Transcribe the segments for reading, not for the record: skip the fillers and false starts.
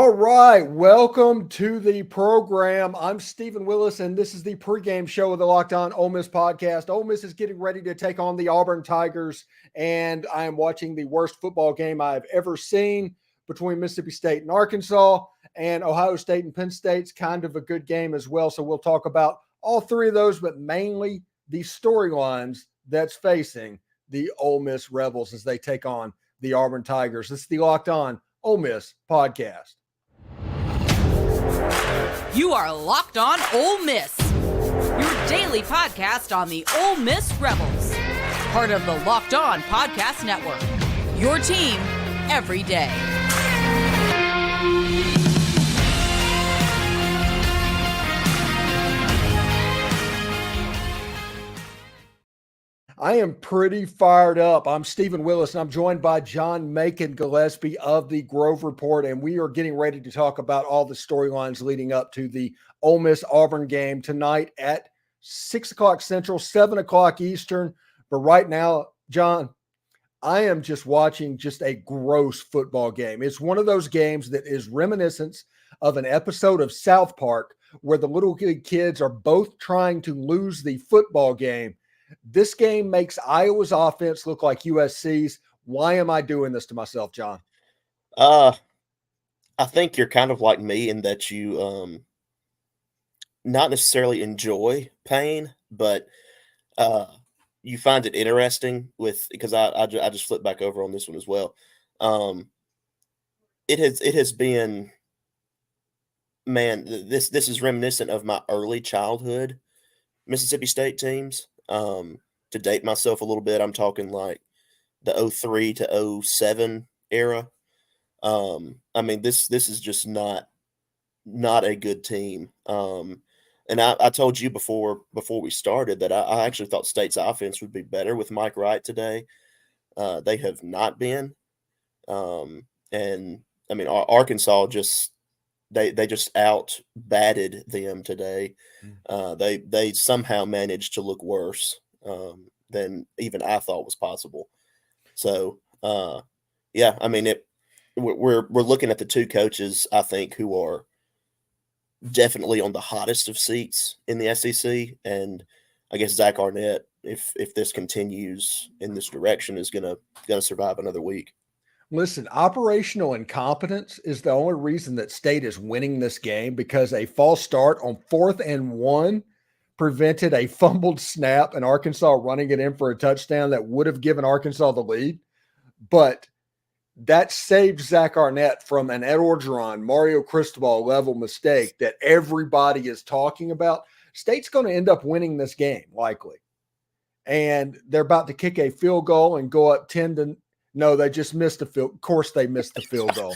All right, welcome to the program. I'm Stephen Willis, and this is the pregame show of the Locked On Ole Miss podcast. Ole Miss is getting ready to take on the Auburn Tigers, and I am watching the worst football game I've ever seen between Mississippi State and Arkansas, and Ohio State and Penn State's kind of a good game as well. So we'll talk about all three of those, but mainly the storylines that's facing the Ole Miss Rebels as they take on the Auburn Tigers. This is the Locked On Ole Miss podcast. You are Locked On Ole Miss, your daily podcast on the Ole Miss Rebels, part of the Locked On Podcast Network, your team every day. I am pretty fired up. I'm Stephen Willis, and I'm joined by John Macon Gillespie of the Grove Report, and we are getting ready to talk about all the storylines leading up to the Ole Miss-Auburn game tonight at 6 o'clock Central, 7 o'clock Eastern. But right now, John, I am just watching just a gross football game. It's one of those games that is reminiscent of an episode of South Park where the little kids are both trying to lose the football game. This game makes Iowa's offense look like USC's. Why am I doing this to myself, John? I think you're kind of like me in that you not necessarily enjoy pain, but you find it interesting because I just flipped back over on this one as well. It has been, man, this is reminiscent of my early childhood Mississippi State teams. To date myself a little bit, I'm talking like the 03 to 07 era. I mean, this is just not a good team. And I told you before we started that I actually thought State's offense would be better with Mike Wright today. They have not been. And I mean, Arkansas they just out batted them today. They somehow managed to look worse than even I thought was possible. So yeah, I mean we're looking at the two coaches I think who are definitely on the hottest of seats in the SEC, and I guess Zach Arnett, if this continues in this direction, is gonna survive another week. Listen, operational incompetence is the only reason that State is winning this game, because a false start on 4th and 1 prevented a fumbled snap and Arkansas running it in for a touchdown that would have given Arkansas the lead. But that saved Zach Arnett from an Ed Orgeron, Mario Cristobal level mistake that everybody is talking about. State's going to end up winning this game, likely. And they're about to kick a field goal and go up 10-0. No, they just missed a field. Of course they missed the field goal.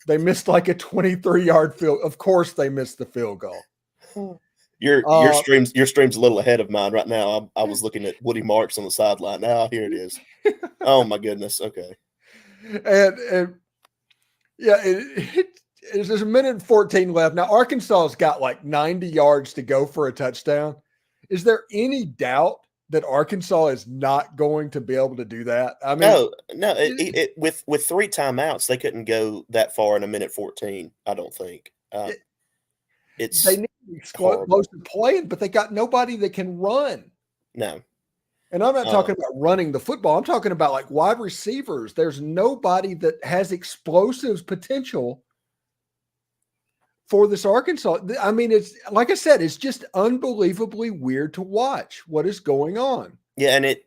They missed like a 23-yard field. Of course they missed the field goal. Your stream's a little ahead of mine right now. I was looking at Woody Marks on the sideline. Now here it is. Oh my goodness. Okay. And yeah, there's a minute and 14 left. Now Arkansas's got like 90 yards to go for a touchdown. Is there any doubt that Arkansas is not going to be able to do that? I mean, no. With 3 timeouts, they couldn't go that far in a minute 14. I don't think. They need explosive play, but they got nobody that can run. No. And I'm not talking about running the football. I'm talking about like wide receivers. There's nobody that has explosive potential for this Arkansas. I mean, it's like I said, it's just unbelievably weird to watch what is going on. Yeah, and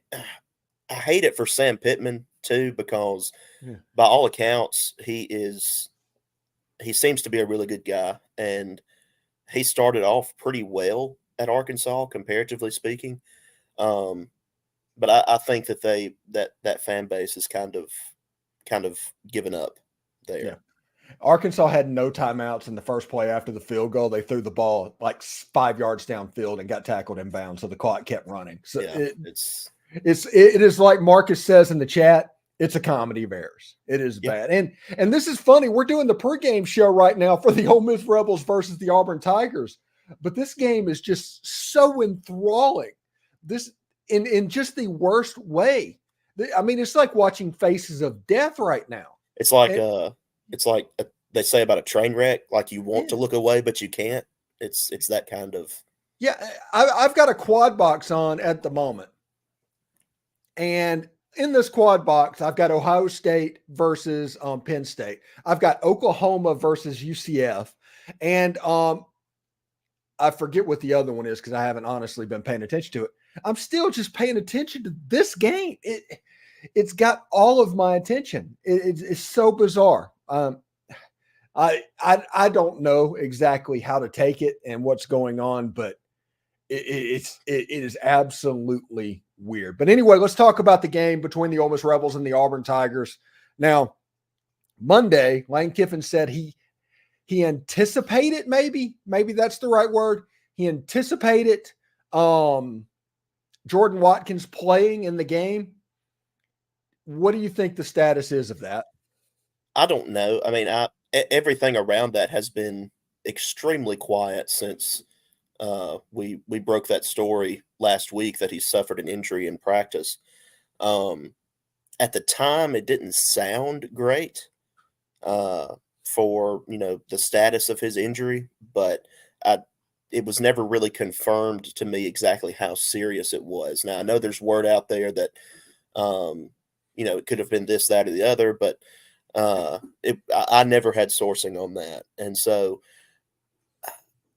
I hate it for Sam Pittman too, because by all accounts, he seems to be a really good guy, and he started off pretty well at Arkansas, comparatively speaking. But I think that that fan base is kind of given up there. Yeah. Arkansas had no timeouts in the first play after the field goal. They threw the ball like 5 yards downfield and got tackled inbound, so the clock kept running. So yeah, it is like Marcus says in the chat, it's a comedy of errors. It is bad. And this is funny. We're doing the pregame show right now for the Ole Miss Rebels versus the Auburn Tigers. But this game is just so enthralling. This in just the worst way. I mean, it's like watching Faces of Death right now. It's like they say about a train wreck, like you want Yeah. to look away, but you can't. It's that kind of. Yeah, I've got a quad box on at the moment. And in this quad box, I've got Ohio State versus Penn State. I've got Oklahoma versus UCF. And I forget what the other one is because I haven't honestly been paying attention to it. I'm still just paying attention to this game. It's got all of my attention. It's so bizarre. I don't know exactly how to take it and what's going on, but it is absolutely weird. But anyway, let's talk about the game between the Ole Miss Rebels and the Auburn Tigers. Now, Monday, Lane Kiffin said he anticipated, maybe that's the right word. He anticipated Jordan Watkins playing in the game. What do you think the status is of that? I don't know. I mean, everything around that has been extremely quiet since we broke that story last week that he suffered an injury in practice. At the time, it didn't sound great for the status of his injury, but it was never really confirmed to me exactly how serious it was. Now I know there's word out there that it could have been this, that, or the other, but I never had sourcing on that, and so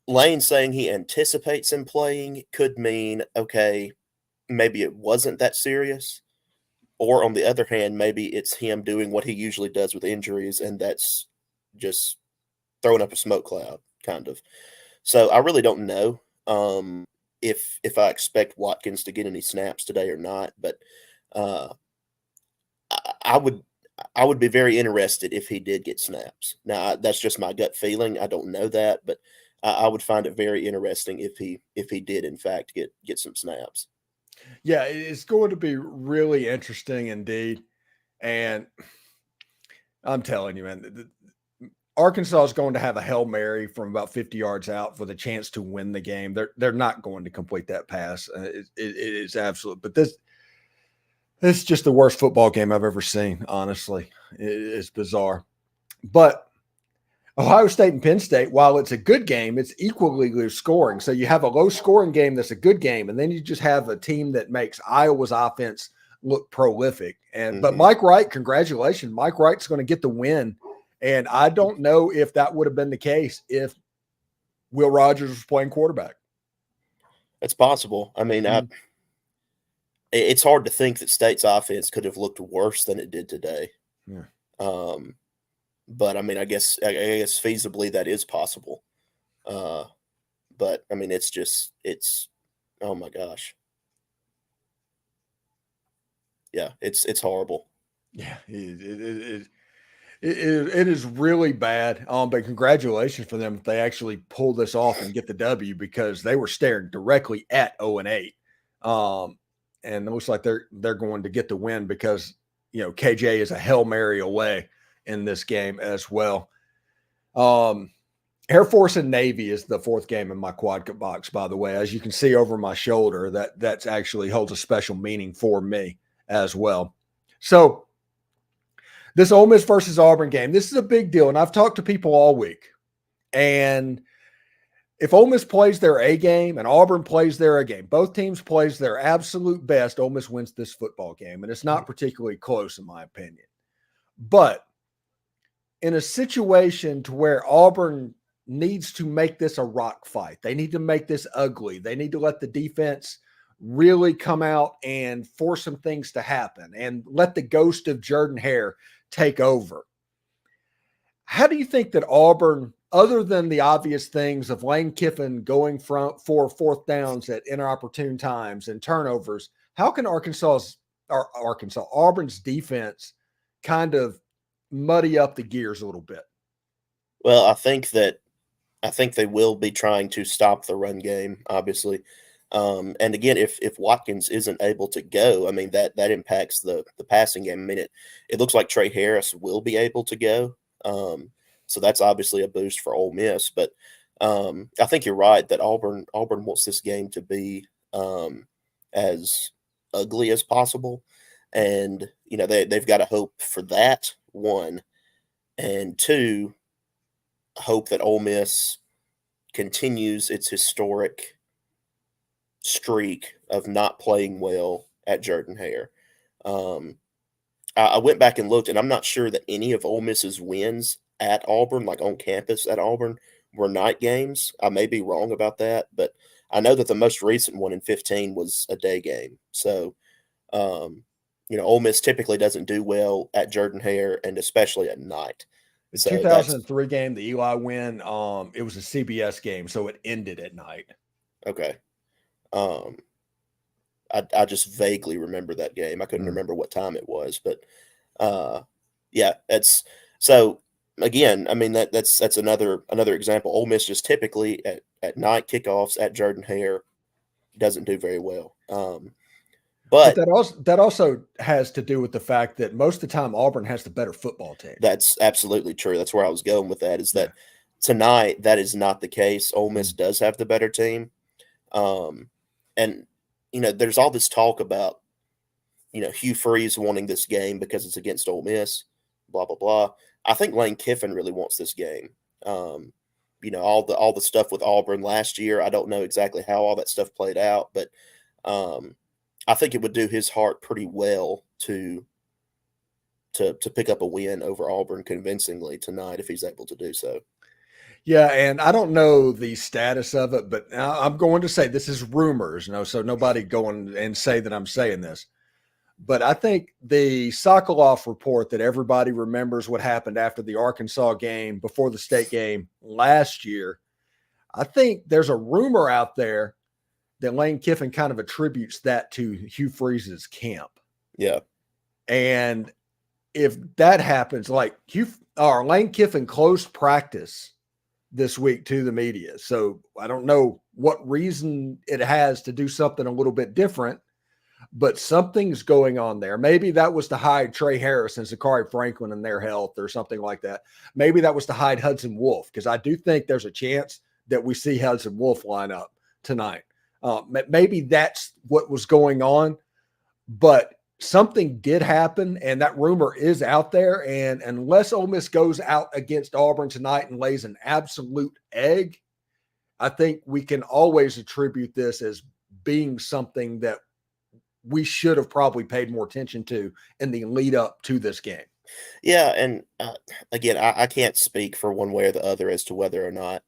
Lane saying he anticipates him playing could mean, okay, maybe it wasn't that serious. Or on the other hand, maybe it's him doing what he usually does with injuries, and that's just throwing up a smoke cloud, kind of. So I really don't know if I expect Watkins to get any snaps today or not, but I would be very interested if he did get snaps. Now that's just my gut feeling. I don't know that, but I would find it very interesting if he did in fact get some snaps. Yeah, it's going to be really interesting indeed. And I'm telling you, man, Arkansas is going to have a Hail Mary from about 50 yards out for the chance to win the game. They're not going to complete that pass. It is absolute. But this is just the worst football game I've ever seen, honestly. It's bizarre. But Ohio State and Penn State, while it's a good game, it's equally low scoring. So you have a low scoring game that's a good game, and then you just have a team that makes Iowa's offense look prolific. But Mike Wright, congratulations. Mike Wright's going to get the win. And I don't know if that would have been the case if Will Rogers was playing quarterback. It's possible. I mean, it's hard to think that State's offense could have looked worse than it did today. Yeah. But I mean, I guess feasibly that is possible. But I mean, it's oh my gosh. Yeah, it's horrible. Yeah, it is really bad. But congratulations for them if they actually pull this off and get the W, because they were staring directly at 0-8. And it looks like they're going to get the win because KJ is a Hail Mary away in this game as well. Air Force and Navy is the fourth game in my quad box, by the way. As you can see over my shoulder, that's actually holds a special meaning for me as well. So this Ole Miss versus Auburn game, this is a big deal. And I've talked to people all week. And if Ole Miss plays their A game and Auburn plays their A game, both teams plays their absolute best, Ole Miss wins this football game. And it's not particularly close, in my opinion. But in a situation to where Auburn needs to make this a rock fight, they need to make this ugly. They need to let the defense really come out and force some things to happen and let the ghost of Jordan-Hare take over. How do you think that Auburn, other than the obvious things of Lane Kiffin going for fourth downs at inopportune times and turnovers, how can Auburn's defense kind of muddy up the gears a little bit? Well, I think they will be trying to stop the run game, obviously. And again, if Watkins isn't able to go, I mean, that impacts the passing game. I mean, it looks like Trey Harris will be able to go. So that's obviously a boost for Ole Miss. But I think you're right that Auburn wants this game to be as ugly as possible. And, they've got to hope for that, one. And two, hope that Ole Miss continues its historic streak of not playing well at Jordan-Hare. I went back and looked, and I'm not sure that any of Ole Miss's wins at Auburn, like on campus at Auburn, were night games. I may be wrong about that, but I know that the most recent one in 15 was a day game. So, Ole Miss typically doesn't do well at Jordan-Hare, and especially at night. The So 2003 game, the Eli win, it was a CBS game, so it ended at night. Okay. I just vaguely remember that game. I couldn't remember what time it was, but yeah, it's so again, I mean that's another example. Ole Miss just typically at night kickoffs at Jordan-Hare doesn't do very well. But that also has to do with the fact that most of the time Auburn has the better football team. That's absolutely true. That's where I was going with that, is that tonight that is not the case. Ole Miss does have the better team. And there's all this talk about, Hugh Freeze wanting this game because it's against Ole Miss, blah, blah, blah. I think Lane Kiffin really wants this game. All the stuff with Auburn last year, I don't know exactly how all that stuff played out, but I think it would do his heart pretty well to pick up a win over Auburn convincingly tonight if he's able to do so. Yeah, and I don't know the status of it, but I'm going to say this is rumors, so nobody go and say that I'm saying this. But I think the Sokoloff report that everybody remembers what happened after the Arkansas game, before the state game last year, I think there's a rumor out there that Lane Kiffin kind of attributes that to Hugh Freeze's camp. Yeah. And if that happens, like Lane Kiffin closed practice this week to the media. So I don't know what reason it has to do something a little bit different, but something's going on there. Maybe that was to hide Trey Harris and Zachary Franklin and their health or something like that. Maybe that was to hide Hudson Wolf, because I do think there's a chance that we see Hudson Wolf line up tonight. Maybe that's what was going on, but something did happen, and that rumor is out there. And unless Ole Miss goes out against Auburn tonight and lays an absolute egg, I think we can always attribute this as being something that we should have probably paid more attention to in the lead up to this game. Yeah, and again, I can't speak for one way or the other as to whether or not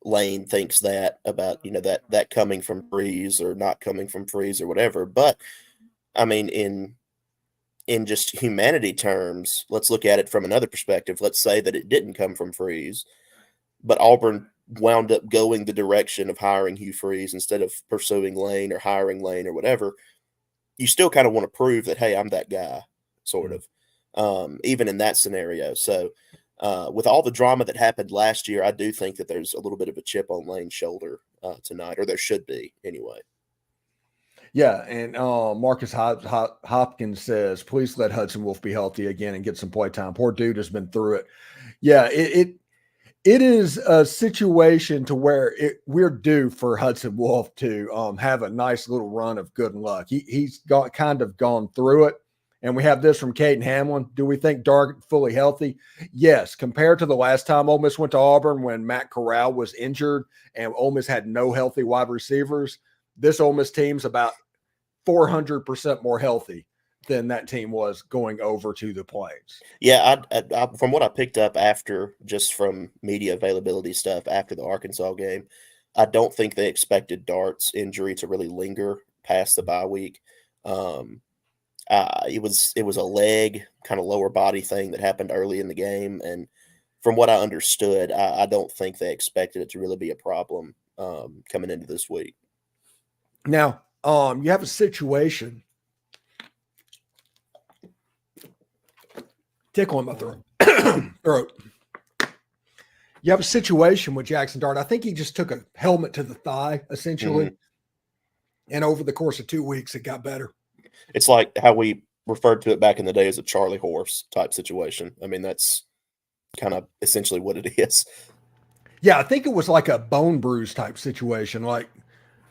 Lane thinks that about, that coming from Freeze or not coming from Freeze or whatever. But I mean, in just humanity terms, let's look at it from another perspective. Let's say that it didn't come from Freeze, but Auburn wound up going the direction of hiring Hugh Freeze instead of pursuing Lane or hiring Lane or whatever. You still kind of want to prove that, hey, I'm that guy, sort of, even in that scenario. So with all the drama that happened last year, I do think that there's a little bit of a chip on Lane's shoulder tonight, or there should be anyway. Yeah, and Marcus Hopkins says, please let Hudson Wolf be healthy again and get some play time. Poor dude has been through it. Yeah, it is a situation to where we're due for Hudson Wolf to have a nice little run of good luck. He's kind of gone through it. And we have this from Caden Hamlin. Do we think Dart fully healthy? Yes. Compared to the last time Ole Miss went to Auburn when Matt Corral was injured and Ole Miss had no healthy wide receivers, this Ole Miss team's about 400% more healthy than that team was going over to the Plains. Yeah, I from what I picked up just from media availability stuff after the Arkansas game, I don't think they expected Dart's injury to really linger past the bye week. It was a leg, kind of lower body thing that happened early in the game, and from what I understood, I don't think they expected it to really be a problem coming into this week. Now, you have a situation. Tickle in my throat. You have a situation with Jackson Dart. I think he just took a helmet to the thigh, essentially. Mm-hmm. And over the course of 2 weeks, it got better. It's like how we referred to it back in the day as a Charlie horse type situation. I mean, that's kind of essentially what it is. Yeah, I think it was like a bone bruise type situation, like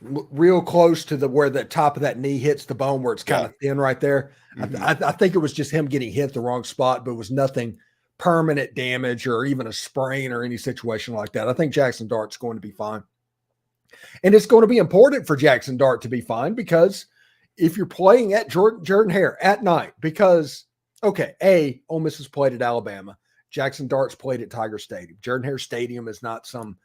real close to where the top of that knee hits the bone, where it's kind of thin right there. Mm-hmm. I think it was just him getting hit the wrong spot, but it was nothing permanent damage or even a sprain or any situation like that. I think Jackson Dart's going to be fine. And it's going to be important for Jackson Dart to be fine because if you're playing at Jordan-Hare at night, because, okay, Ole Miss has played at Alabama. Jackson Dart's played at Tiger Stadium. Jordan-Hare Stadium is not some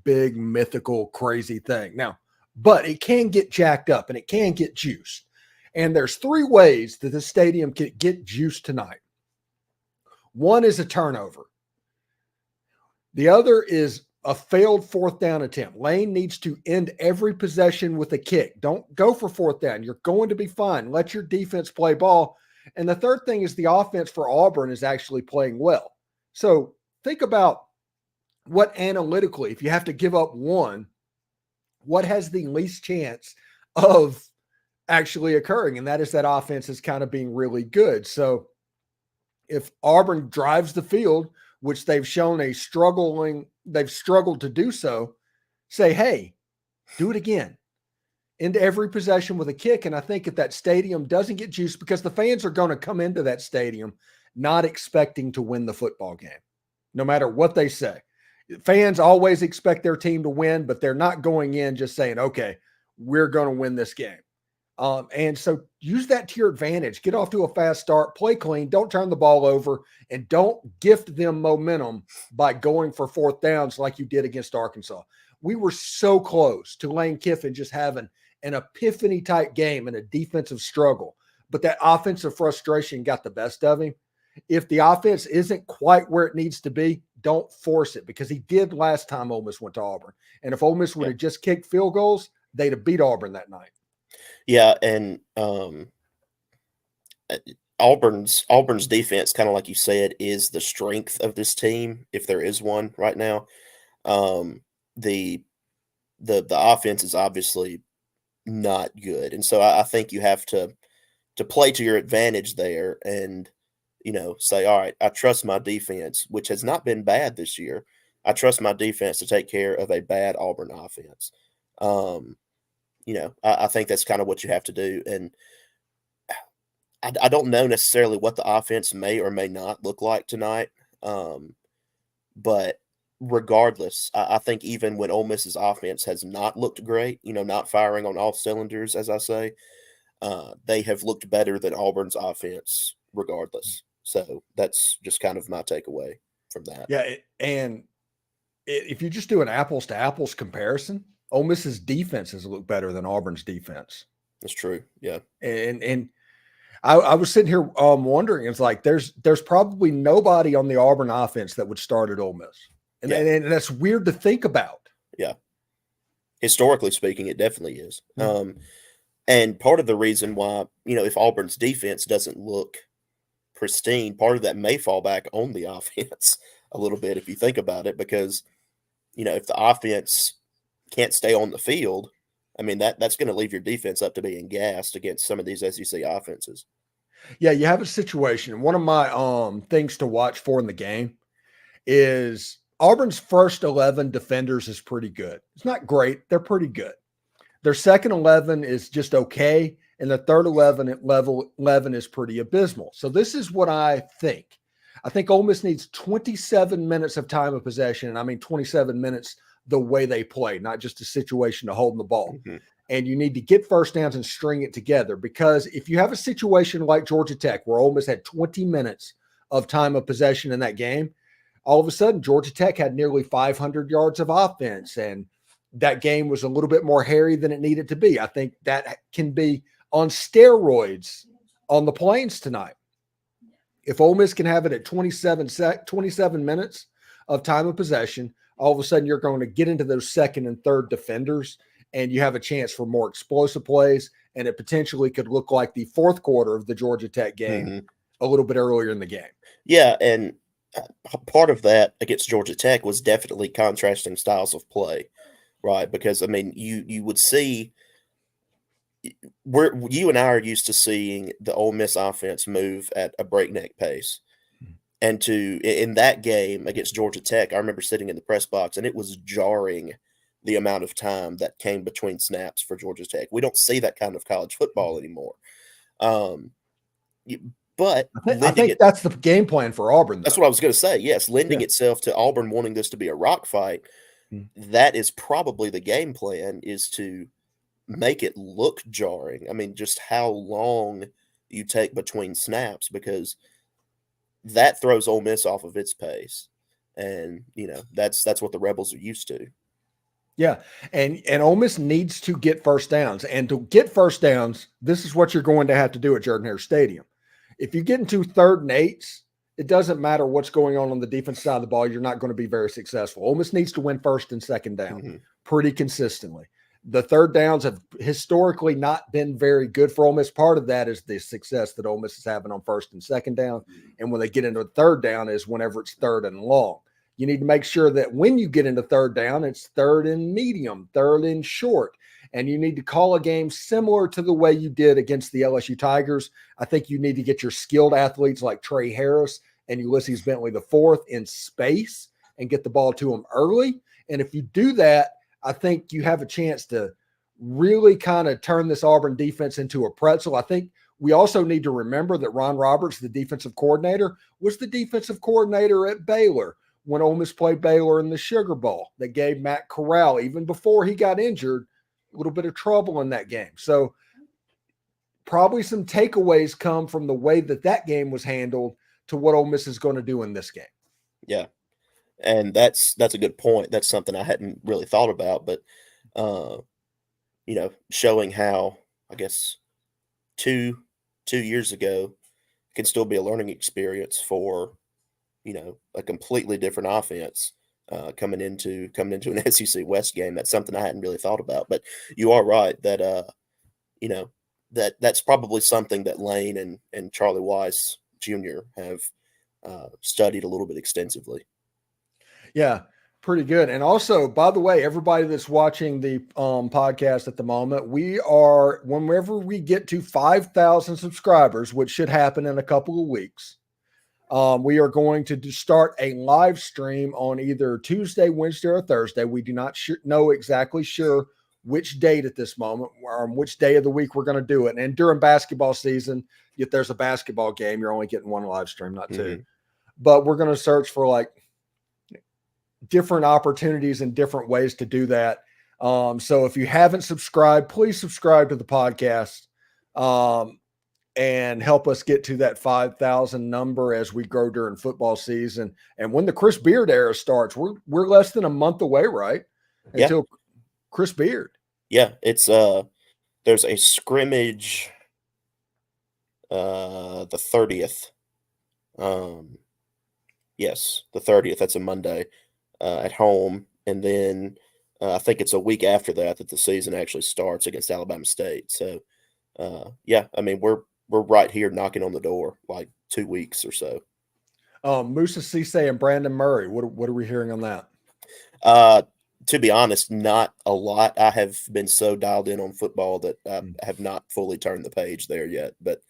big, mythical, crazy thing. Now, but it can get jacked up and it can get juiced. And there's 3 ways that the stadium can get juiced tonight. One is a turnover. The other is a failed 4th down attempt. Lane needs to end every possession with a kick. Don't go for 4th down. You're going to be fine. Let your defense play ball. And the third thing is the offense for Auburn is actually playing well. So think about what analytically, if you have to give up one, what has the least chance of actually occurring? And that is that offense is kind of being really good. So if Auburn drives the field, which they've shown they've struggled to do so, say, hey, do it again. Into every possession with a kick. And I think if that stadium doesn't get juiced, because the fans are going to come into that stadium not expecting to win the football game, no matter what they say. Fans always expect their team to win, but they're not going in just saying, okay, we're going to win this game. And so use that to your advantage. Get off to a fast start, play clean, don't turn the ball over, and don't gift them momentum by going for 4th downs like you did against Arkansas. We were so close to Lane Kiffin just having an epiphany-type game and a defensive struggle, but that offensive frustration got the best of him. If the offense isn't quite where it needs to be, don't force it, because he did last time Ole Miss went to Auburn. And if Ole Miss would have just kicked field goals, they'd have beat Auburn that night. Yeah, and Auburn's defense, kind of like you said, is the strength of this team, if there is one right now. The offense is obviously not good, and so I think you have to play to your advantage there, and say, all right, I trust my defense, which has not been bad this year. I trust my defense to take care of a bad Auburn offense. I think that's kind of what you have to do. And I don't know necessarily what the offense may or may not look like tonight. But regardless, I think even when Ole Miss's offense has not looked great, not firing on all cylinders, as I say, they have looked better than Auburn's offense regardless. So that's just kind of my takeaway from that. Yeah, if you just do an apples-to-apples comparison, Ole Miss's defense has looked better than Auburn's defense. That's true. Yeah. And I was sitting here wondering, it's like there's probably nobody on the Auburn offense that would start at Ole Miss. And, and that's weird to think about. Yeah. Historically speaking, it definitely is. And part of the reason why, if Auburn's defense doesn't look pristine, part of that may fall back on the offense a little bit if you think about it, because, if the offense can't stay on the field, I mean, that's going to leave your defense up to being gassed against some of these SEC offenses. Yeah, you have a situation. One of my things to watch for in the game is Auburn's first 11 defenders is pretty good. It's not great. They're pretty good. Their second 11 is just okay, and the third 11 at level 11 is pretty abysmal. So this is what I think. I think Ole Miss needs 27 minutes of time of possession, and I mean 27 minutes the way they play, not just a situation to holding the ball. Mm-hmm. And you need to get first downs and string it together, because if you have a situation like Georgia Tech where Ole Miss had 20 minutes of time of possession in that game, all of a sudden Georgia Tech had nearly 500 yards of offense, and that game was a little bit more hairy than it needed to be. I think that can be on steroids on the Plains tonight. If Ole Miss can have it at 27 minutes of time of possession, all of a sudden you're going to get into those second and third defenders, and you have a chance for more explosive plays, and it potentially could look like the fourth quarter of the Georgia Tech game a little bit earlier in the game. Yeah, and part of that against Georgia Tech was definitely contrasting styles of play, right? Because, I mean, you would see – you and I are used to seeing the Ole Miss offense move at a breakneck pace. And in that game against Georgia Tech, I remember sitting in the press box, and it was jarring the amount of time that came between snaps for Georgia Tech. We don't see that kind of college football anymore. But I think that's the game plan for Auburn, though. That's what I was going to say. Yes, lending itself to Auburn wanting this to be a rock fight. That is probably the game plan, is to make it look jarring. I mean, just how long you take between snaps, because that throws Ole Miss off of its pace. And, that's what the Rebels are used to. Yeah, and Ole Miss needs to get first downs. And to get first downs, this is what you're going to have to do at Jordan-Hare Stadium. If you get into 3rd and 8s, it doesn't matter what's going on the defense side of the ball. You're not going to be very successful. Ole Miss needs to win 1st and 2nd down pretty consistently. The 3rd downs have historically not been very good for Ole Miss. Part of that is the success that Ole Miss is having on 1st and 2nd down. And when they get into a 3rd down is whenever it's 3rd and long. You need to make sure that when you get into 3rd down, it's 3rd and medium, 3rd and short. And you need to call a game similar to the way you did against the LSU Tigers. I think you need to get your skilled athletes like Trey Harris and Ulysses Bentley IV in space and get the ball to them early. And if you do that, I think you have a chance to really kind of turn this Auburn defense into a pretzel. I think we also need to remember that Ron Roberts, the defensive coordinator, was the defensive coordinator at Baylor when Ole Miss played Baylor in the Sugar Bowl. That gave Matt Corral, even before he got injured, a little bit of trouble in that game. So probably some takeaways come from the way that game was handled to what Ole Miss is going to do in this game. Yeah. And that's a good point. That's something I hadn't really thought about, but showing how, I guess, 2 years ago can still be a learning experience for, a completely different offense coming into an SEC West game. That's something I hadn't really thought about. But you are right that that's probably something that Lane and Charlie Weiss Jr. have studied a little bit extensively. Yeah, pretty good. And also, by the way, everybody that's watching the podcast at the moment, whenever we get to 5,000 subscribers, which should happen in a couple of weeks, we are going to start a live stream on either Tuesday, Wednesday, or Thursday. We do not know exactly which date at this moment, or which day of the week we're going to do it. And during basketball season, if there's a basketball game, you're only getting one live stream, not two. But we're going to search for different opportunities and different ways to do that. So if you haven't subscribed, please subscribe to the podcast and help us get to that 5,000 number as we grow during football season. And when the Chris Beard era starts, we're less than a month away, right? Until Chris Beard. Yeah, it's there's a scrimmage the 30th. Yes, the 30th. That's a Monday. At home, and then I think it's a week after that the season actually starts against Alabama State. So, I mean, we're right here knocking on the door, like 2 weeks or so. Musa Cisse and Brandon Murray. What are we hearing on that? To be honest, not a lot. I have been so dialed in on football that I have not fully turned the page there yet. But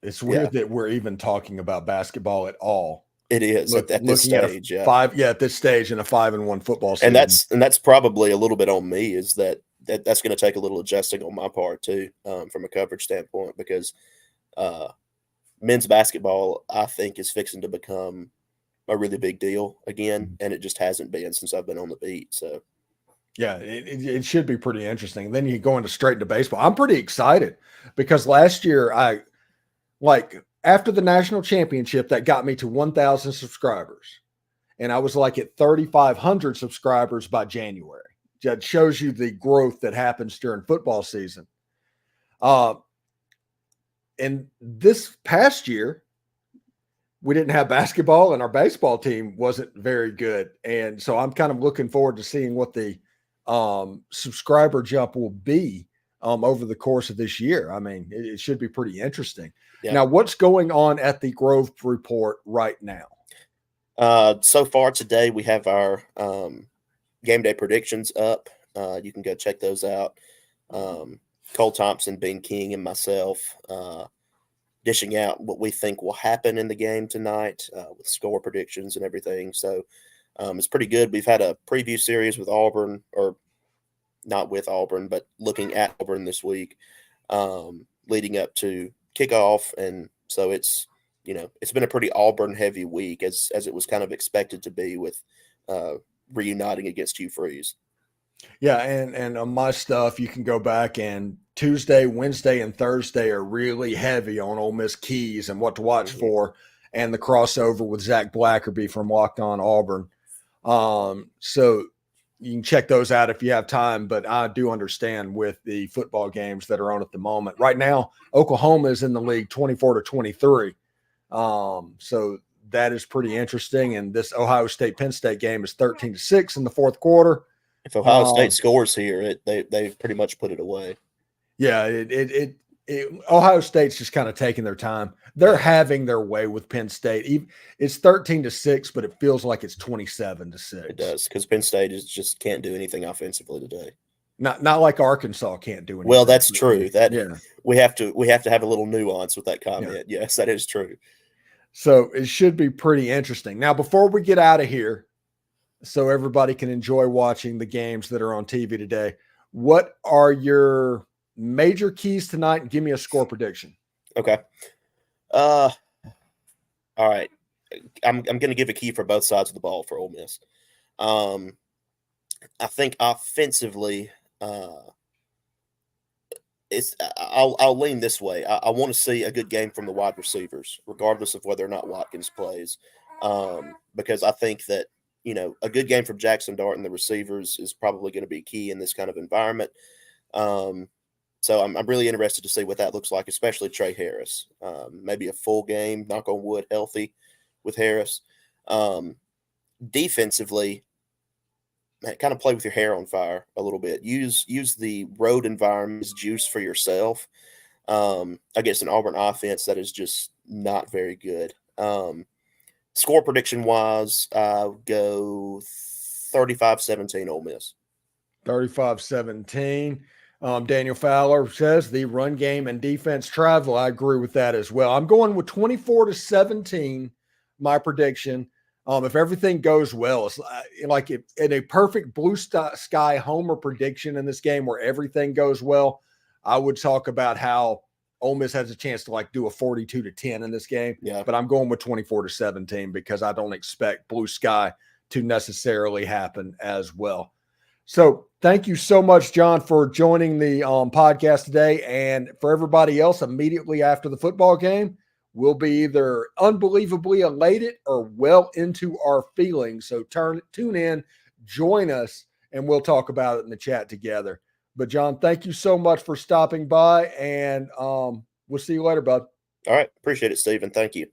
it's weird that we're even talking about basketball at all. It is at this stage, at this stage in a 5-1 football season. And that's probably a little bit on me, is that's going to take a little adjusting on my part too, from a coverage standpoint, because men's basketball, I think, is fixing to become a really big deal again, and it just hasn't been since I've been on the beat. So, yeah, it should be pretty interesting. Then you go straight into baseball. I'm pretty excited because last year after the national championship, that got me to 1,000 subscribers. And I was at 3,500 subscribers by January. That shows you the growth that happens during football season. And this past year, we didn't have basketball and our baseball team wasn't very good. And so I'm kind of looking forward to seeing what the subscriber jump will be over the course of this year. I mean, it should be pretty interesting. Yeah. Now, what's going on at the Growth Report right now? So far today, we have our game day predictions up. You can go check those out. Cole Thompson, Bean King, and myself dishing out what we think will happen in the game tonight with score predictions and everything. So it's pretty good. We've had a preview series with Auburn, or not with Auburn, but looking at Auburn this week, leading up to kickoff and So it's been a pretty Auburn heavy week as it was kind of expected to be with reuniting against Hugh Freeze. Yeah, and on my stuff, you can go back, and Tuesday, Wednesday, and Thursday are really heavy on Ole Miss keys and what to watch for, and the crossover with Zach Blackerby from Locked On Auburn. So you can check those out if you have time, but I do understand with the football games that are on at the moment. Right now, Oklahoma is in the league 24-23. So that is pretty interesting, and this Ohio State-Penn State game is 13-6 in the fourth quarter. If Ohio State scores here, they've pretty much put it away. Yeah, Ohio State's just kind of taking their time. They're having their way with Penn State. It's 13-6, but it feels like it's 27-6. It does, because Penn State just can't do anything offensively today. Not like Arkansas can't do anything. Well, that's true. We have to have a little nuance with that comment. Yeah. Yes, that is true. So it should be pretty interesting. Now, before we get out of here, so everybody can enjoy watching the games that are on TV today, what are your major keys tonight? And give me a score prediction. Okay. All right. I'm going to give a key for both sides of the ball for Ole Miss. I think offensively, I'll lean this way. I want to see a good game from the wide receivers, regardless of whether or not Watkins plays, because I think that a good game from Jackson Dart and the receivers is probably going to be key in this kind of environment. So I'm really interested to see what that looks like, especially Trey Harris. Maybe a full game, knock on wood, healthy with Harris. Defensively, kind of play with your hair on fire a little bit. Use the road environment as juice for yourself against an Auburn offense that is just not very good. Score prediction wise, I'll go 35-17 Ole Miss. 35-17. Daniel Fowler says the run game and defense travel. I agree with that as well. I'm going with 24-17, my prediction. If everything goes well, it's like in a perfect blue sky homer prediction in this game where everything goes well, I would talk about how Ole Miss has a chance to do a 42-10 in this game. Yeah. But I'm going with 24-17 because I don't expect blue sky to necessarily happen as well. So thank you so much, John, for joining the podcast today. And for everybody else, immediately after the football game, we'll be either unbelievably elated or well into our feelings. So tune in, join us, and we'll talk about it in the chat together. But, John, thank you so much for stopping by, and we'll see you later, bud. All right. Appreciate it, Stephen. Thank you.